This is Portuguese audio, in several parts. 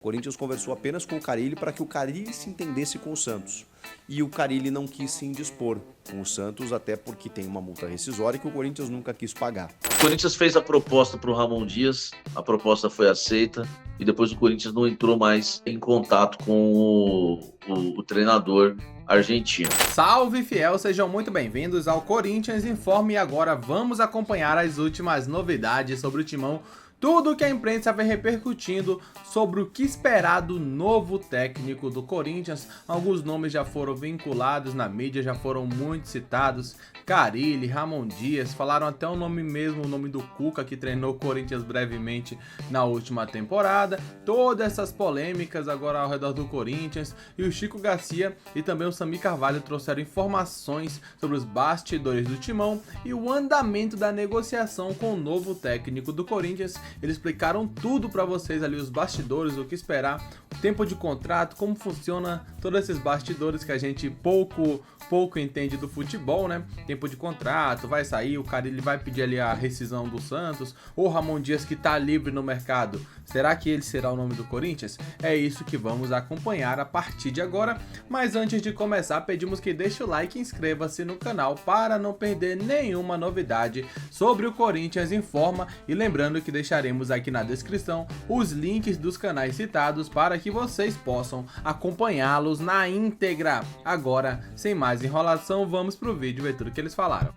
O Corinthians conversou apenas com o Carille para que o Carille se entendesse com o Santos. E o Carille não quis se indispor com o Santos, até porque tem uma multa rescisória que o Corinthians nunca quis pagar. O Corinthians fez a proposta para o Ramon Dias, a proposta foi aceita e depois o Corinthians não entrou mais em contato com o treinador argentino. Salve fiel, sejam muito bem-vindos ao Corinthians Informe e agora vamos acompanhar as últimas novidades sobre o Timão. Tudo que a imprensa vem repercutindo sobre o que esperar do novo técnico do Corinthians. Alguns nomes já foram vinculados na mídia, já foram muito citados. Carille, Ramon Dias, falaram até o nome mesmo, o nome do Cuca, que treinou o Corinthians brevemente na última temporada. Todas essas polêmicas agora ao redor do Corinthians. E o Chico Garcia e também o Sami Carvalho trouxeram informações sobre os bastidores do Timão e o andamento da negociação com o novo técnico do Corinthians. Eles explicaram tudo para vocês ali, os bastidores, o que esperar, o tempo de contrato, como funciona todos esses bastidores que a gente pouco entende do futebol, né? Tempo de contrato, vai sair, o cara ele vai pedir ali a rescisão do Santos, ou Ramon Dias que tá livre no mercado, será que ele será o nome do Corinthians? É isso que vamos acompanhar a partir de agora, mas antes de começar pedimos que deixe o like e inscreva-se no canal para não perder nenhuma novidade sobre o Corinthians Informa e lembrando que deixaremos aqui na descrição os links dos canais citados para que vocês possam acompanhá-los na íntegra. Agora, sem mais enrolação, vamos pro vídeo ver tudo o que eles falaram.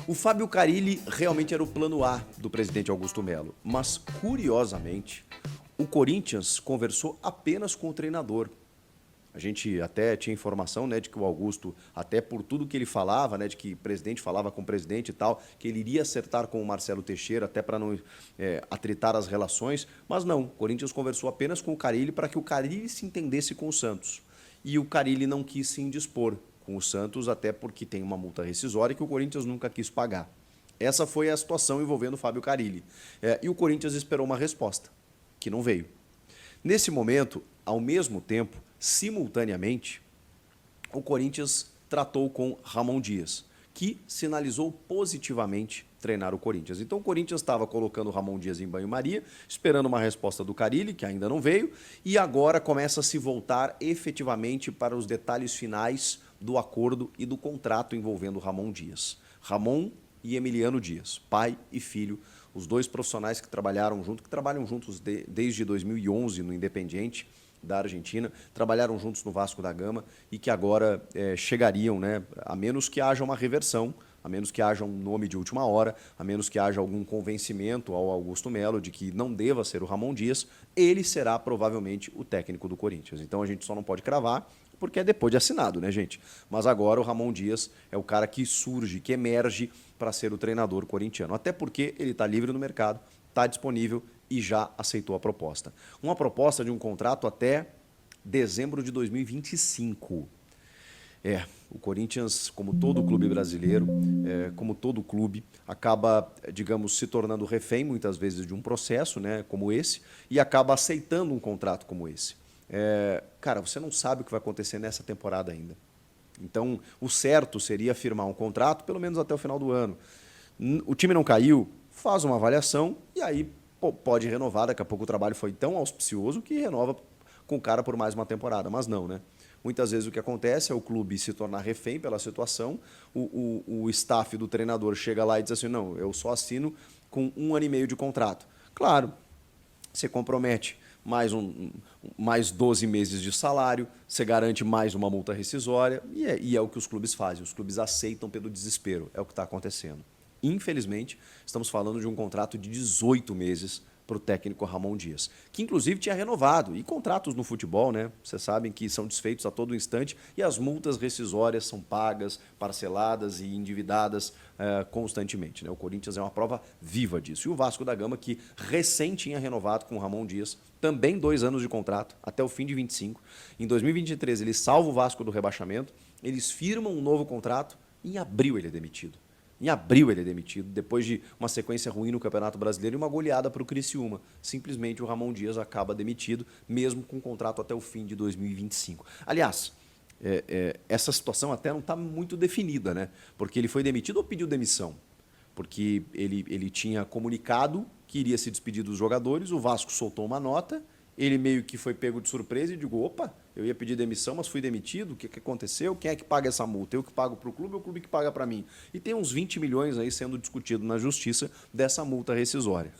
O Fábio Carille realmente era o plano A do presidente Augusto Melo, mas curiosamente o Corinthians conversou apenas com o treinador. A gente até tinha informação, né, de que o Augusto, até por tudo que ele falava, né, de que o presidente falava com o presidente e tal, que ele iria acertar com o Marcelo Teixeira, até para não atritar as relações, mas não, o Corinthians conversou apenas com o Carille para que o Carille se entendesse com o Santos. E o Carille não quis se indispor com o Santos, até porque tem uma multa rescisória que o Corinthians nunca quis pagar. Essa foi a situação envolvendo o Fábio Carille. E o Corinthians esperou uma resposta, que não veio. Nesse momento, ao mesmo tempo, simultaneamente, o Corinthians tratou com Ramon Dias, que sinalizou positivamente treinar o Corinthians. Então o Corinthians estava colocando o Ramon Dias em banho-maria, esperando uma resposta do Carille, que ainda não veio, e agora começa a se voltar efetivamente para os detalhes finais do acordo e do contrato envolvendo Ramon Dias. Ramon e Emiliano Dias, pai e filho, os dois profissionais que trabalharam juntos, que trabalham juntos desde 2011 no Independiente da Argentina, trabalharam juntos no Vasco da Gama e que agora chegariam, né, a menos que haja uma reversão, a menos que haja um nome de última hora, a menos que haja algum convencimento ao Augusto Melo de que não deva ser o Ramon Dias, ele será provavelmente o técnico do Corinthians. Então a gente só não pode cravar, porque é depois de assinado, né, gente? Mas agora o Ramon Dias é o cara que surge, que emerge para ser o treinador corintiano. Até porque ele está livre no mercado, está disponível e já aceitou a proposta. Uma proposta de um contrato até dezembro de 2025. O Corinthians, como todo clube brasileiro, como todo clube, acaba, digamos, se tornando refém muitas vezes de um processo, né, como esse, e acaba aceitando um contrato como esse. Cara, você não sabe o que vai acontecer nessa temporada ainda. Então, o certo seria firmar um contrato pelo menos até o final do ano. O time não caiu, faz uma avaliação e aí pode renovar. Daqui a pouco o trabalho foi tão auspicioso que renova com o cara por mais uma temporada, mas não, né? Muitas vezes o que acontece é o clube se tornar refém pela situação, o staff do treinador chega lá e diz assim, não, eu só assino com 1 ano e meio de contrato. Claro, você compromete mais 12 meses de salário, você garante mais uma multa rescisória e é o que os clubes fazem. Os clubes aceitam pelo desespero, é o que está acontecendo. Infelizmente, estamos falando de um contrato de 18 meses para o técnico Ramon Dias, que inclusive tinha renovado. E contratos no futebol, né? Vocês sabem que são desfeitos a todo instante e as multas rescisórias são pagas, parceladas e endividadas constantemente, né? O Corinthians é uma prova viva disso. E o Vasco da Gama, que recém tinha renovado com o Ramon Dias, também 2 anos de contrato, até o fim de 25. Em 2023, ele salva o Vasco do rebaixamento, eles firmam um novo contrato e em abril ele é demitido. Em abril ele é demitido, depois de uma sequência ruim no Campeonato Brasileiro e uma goleada para o Criciúma. Simplesmente o Ramon Dias acaba demitido, mesmo com o contrato até o fim de 2025. Aliás, essa situação até não está muito definida, né? Porque ele foi demitido ou pediu demissão? Porque ele tinha comunicado que iria se despedir dos jogadores, o Vasco soltou uma nota ele meio que foi pego de surpresa e digo, opa, eu ia pedir demissão, mas fui demitido, o que aconteceu? Quem é que paga essa multa? Eu que pago para o clube ou o clube que paga para mim? E tem uns 20 milhões aí sendo discutido na justiça dessa multa rescisória.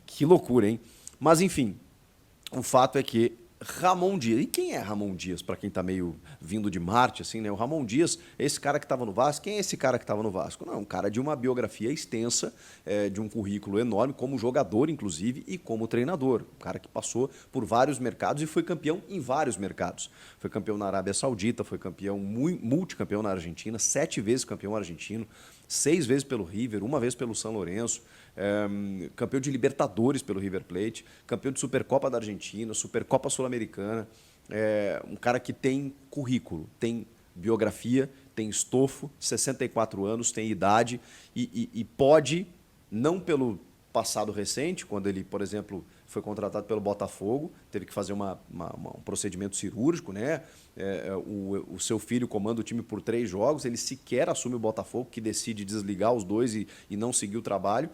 Que loucura, hein? Mas, enfim, o fato é que Ramon Dias. E quem é Ramon Dias, para quem está meio vindo de Marte, assim, né? O Ramon Dias, esse cara que estava no Vasco, quem é esse cara que estava no Vasco? Não, um cara de uma biografia extensa, de um currículo enorme, como jogador, inclusive, e como treinador. Um cara que passou por vários mercados e foi campeão em vários mercados. Foi campeão na Arábia Saudita, foi campeão, multicampeão na Argentina, 7 vezes campeão argentino, 6 vezes pelo River, 1 vez pelo São Lourenço, campeão de Libertadores pelo River Plate, campeão de Supercopa da Argentina, Supercopa Sul-Americana, um cara que tem currículo, tem biografia, tem estofo, 64 anos, tem idade e pode, não pelo passado recente, quando ele, por exemplo, foi contratado pelo Botafogo, teve que fazer um procedimento cirúrgico, né? O seu filho comanda o time por 3 jogos, ele sequer assume o Botafogo, que decide desligar os dois e não seguir o trabalho.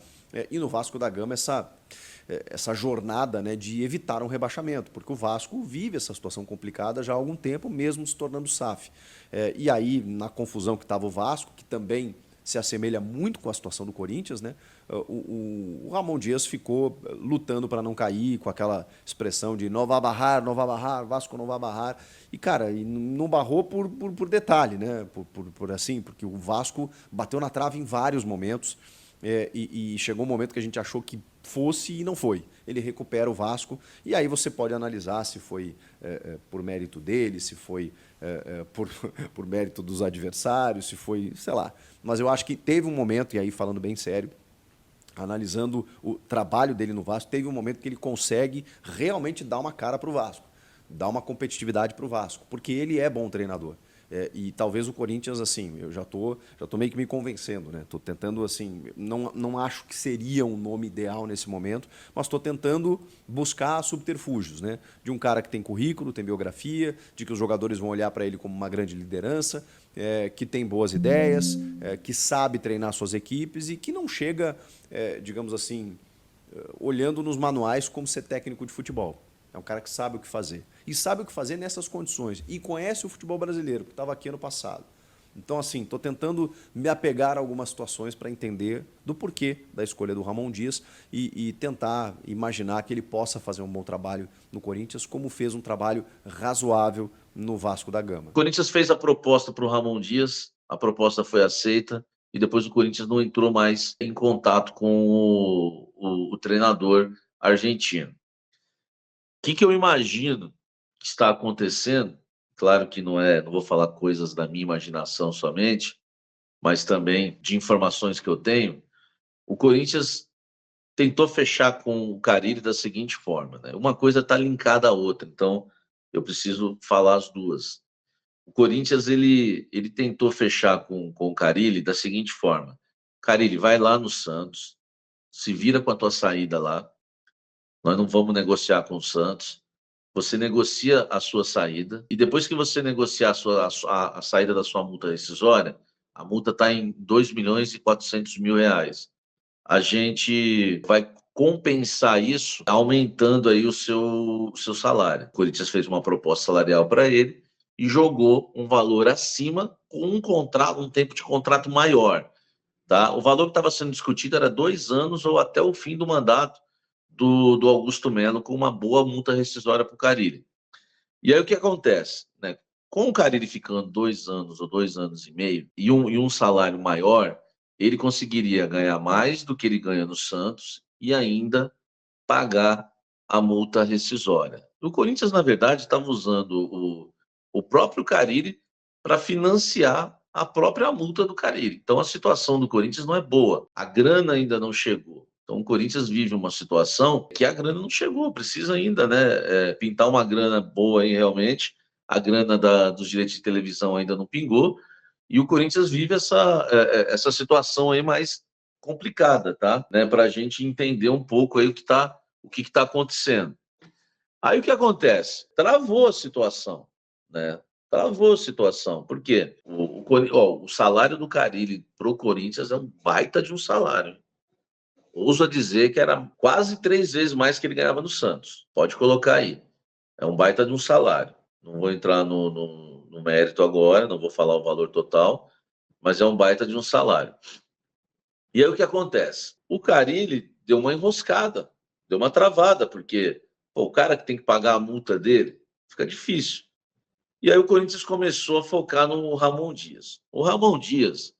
E no Vasco da Gama essa jornada, né, de evitar um rebaixamento, porque o Vasco vive essa situação complicada já há algum tempo, mesmo se tornando SAF. E aí, na confusão que estava o Vasco, que também se assemelha muito com a situação do Corinthians, né? O Ramon Dias ficou lutando para não cair, com aquela expressão de não vai barrar, Vasco não vai barrar. E, cara, não barrou por detalhe, né? Porque o Vasco bateu na trave em vários momentos. E chegou um momento que a gente achou que fosse e não foi. Ele recupera o Vasco e aí você pode analisar se foi por mérito dele, se foi por mérito dos adversários, se foi, sei lá. Mas eu acho que teve um momento, e aí falando bem sério, analisando o trabalho dele no Vasco, teve um momento que ele consegue realmente dar uma cara para o Vasco, dar uma competitividade para o Vasco, porque ele é bom treinador. E talvez o Corinthians, assim, eu já tô meio que me convencendo, né? Estou tentando, assim, não acho que seria um nome ideal nesse momento, mas estou tentando buscar subterfúgios, né? De um cara que tem currículo, tem biografia, de que os jogadores vão olhar para ele como uma grande liderança, que tem boas ideias, que sabe treinar suas equipes e que não chega, digamos assim, olhando nos manuais como ser técnico de futebol. É um cara que sabe o que fazer. E sabe o que fazer nessas condições. E conhece o futebol brasileiro, que estava aqui ano passado. Então, assim, estou tentando me apegar a algumas situações para entender do porquê da escolha do Ramon Dias e tentar imaginar que ele possa fazer um bom trabalho no Corinthians, como fez um trabalho razoável no Vasco da Gama. O Corinthians fez a proposta para o Ramon Dias, a proposta foi aceita e depois o Corinthians não entrou mais em contato com o treinador argentino. O que eu imagino que está acontecendo? Claro que não vou falar coisas da minha imaginação somente, mas também de informações que eu tenho. O Corinthians tentou fechar com o Carille da seguinte forma, né? Uma coisa está linkada à outra, então eu preciso falar as duas. O Corinthians ele tentou fechar com o Carille da seguinte forma: Carille, vai lá no Santos, se vira com a tua saída lá. Nós não vamos negociar com o Santos. Você negocia a sua saída e depois que você negociar a saída da sua multa rescisória, a multa está em 2.400.000 reais. A gente vai compensar isso aumentando aí o seu salário. O Corinthians fez uma proposta salarial para ele e jogou um valor acima com um tempo de contrato maior. Tá? O valor que estava sendo discutido era 2 anos ou até o fim do mandato do Augusto Melo, com uma boa multa rescisória para o Carille. E aí o que acontece? Né? Com o Carille ficando 2 anos ou 2 anos e meio e um salário maior, ele conseguiria ganhar mais do que ele ganha no Santos e ainda pagar a multa rescisória. O Corinthians, na verdade, estava usando o próprio Carille para financiar a própria multa do Carille. Então a situação do Corinthians não é boa. A grana ainda não chegou. Então o Corinthians vive uma situação que a grana não chegou, precisa ainda, né, pintar uma grana boa aí realmente. A grana dos direitos de televisão ainda não pingou e o Corinthians vive essa situação aí mais complicada, tá? Né, para a gente entender um pouco aí o que está acontecendo. Aí o que acontece? Travou a situação, né? Travou a situação. Por quê? O salário do Carille pro Corinthians é um baita de um salário. ouso a dizer que era quase 3 vezes mais que ele ganhava no Santos. Pode colocar aí. É um baita de um salário. Não vou entrar no mérito agora, não vou falar o valor total, mas é um baita de um salário. E aí o que acontece? O Carille deu uma enroscada, deu uma travada, porque pô, o cara que tem que pagar a multa dele, fica difícil. E aí o Corinthians começou a focar no Ramon Dias. O Ramon Dias,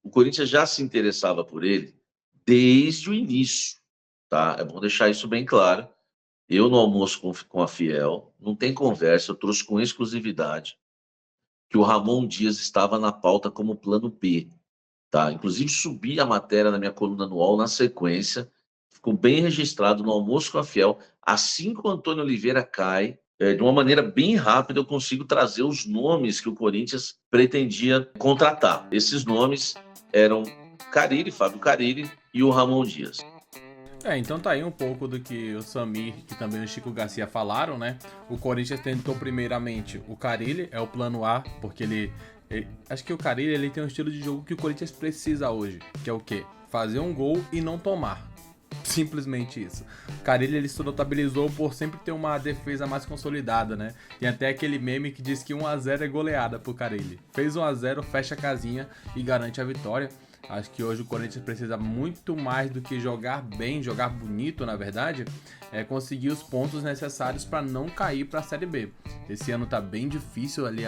o Corinthians já se interessava por ele desde o início, tá? É bom deixar isso bem claro. Eu, no almoço com a Fiel, não tem conversa, eu trouxe com exclusividade que o Ramon Dias estava na pauta como plano B, tá? Inclusive, subi a matéria na minha coluna no UOL na sequência, ficou bem registrado no almoço com a Fiel. Assim que o Antônio Oliveira cai, de uma maneira bem rápida, eu consigo trazer os nomes que o Corinthians pretendia contratar. Esses nomes eram Carille, Fábio Carille e o Ramon Dias. Então tá aí um pouco do que o Samir e também o Chico Garcia falaram, né? O Corinthians tentou primeiramente o Carille, é o plano A, porque acho que o Carille ele tem um estilo de jogo que o Corinthians precisa hoje, que é o quê? Fazer um gol e não tomar. Simplesmente isso. O Carille ele se notabilizou por sempre ter uma defesa mais consolidada, né? Tem até aquele meme que diz que 1-0 é goleada pro Carille. Fez 1-0, fecha a casinha e garante a vitória. Acho que hoje o Corinthians precisa muito mais do que jogar bem, jogar bonito, na verdade, conseguir os pontos necessários para não cair para a Série B. Esse ano tá bem difícil ali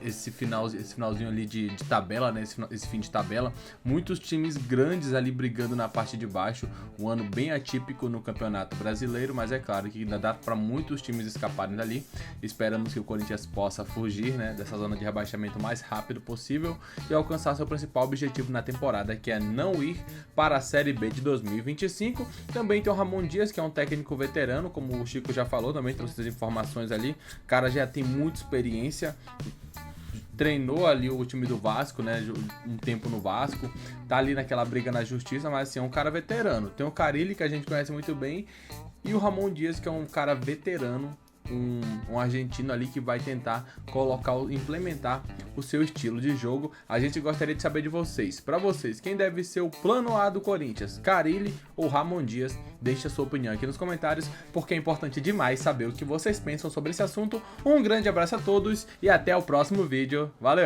esse finalzinho ali de tabela, né? Esse fim de tabela. Muitos times grandes ali brigando na parte de baixo. Um ano bem atípico no Campeonato Brasileiro, mas é claro que ainda dá para muitos times escaparem dali. Esperamos que o Corinthians possa fugir, né, dessa zona de rebaixamento o mais rápido possível e alcançar seu principal objetivo na temporada, que é não ir para a Série B de 2025. Também tem o Ramon Dias, que é um técnico veterano, como o Chico já falou, também trouxe as informações ali. O cara já tem muita experiência, treinou ali o time do Vasco, né, um tempo no Vasco, tá ali naquela briga na justiça, mas assim, é um cara veterano. Tem o Carille, que a gente conhece muito bem, e o Ramon Dias, que é um cara veterano, um argentino ali que vai tentar implementar o seu estilo de jogo. A gente gostaria de saber de vocês. Para vocês, quem deve ser o plano A do Corinthians? Carille ou Ramon Dias? Deixe a sua opinião aqui nos comentários, porque é importante demais saber o que vocês pensam sobre esse assunto. Um grande abraço a todos e até o próximo vídeo. Valeu!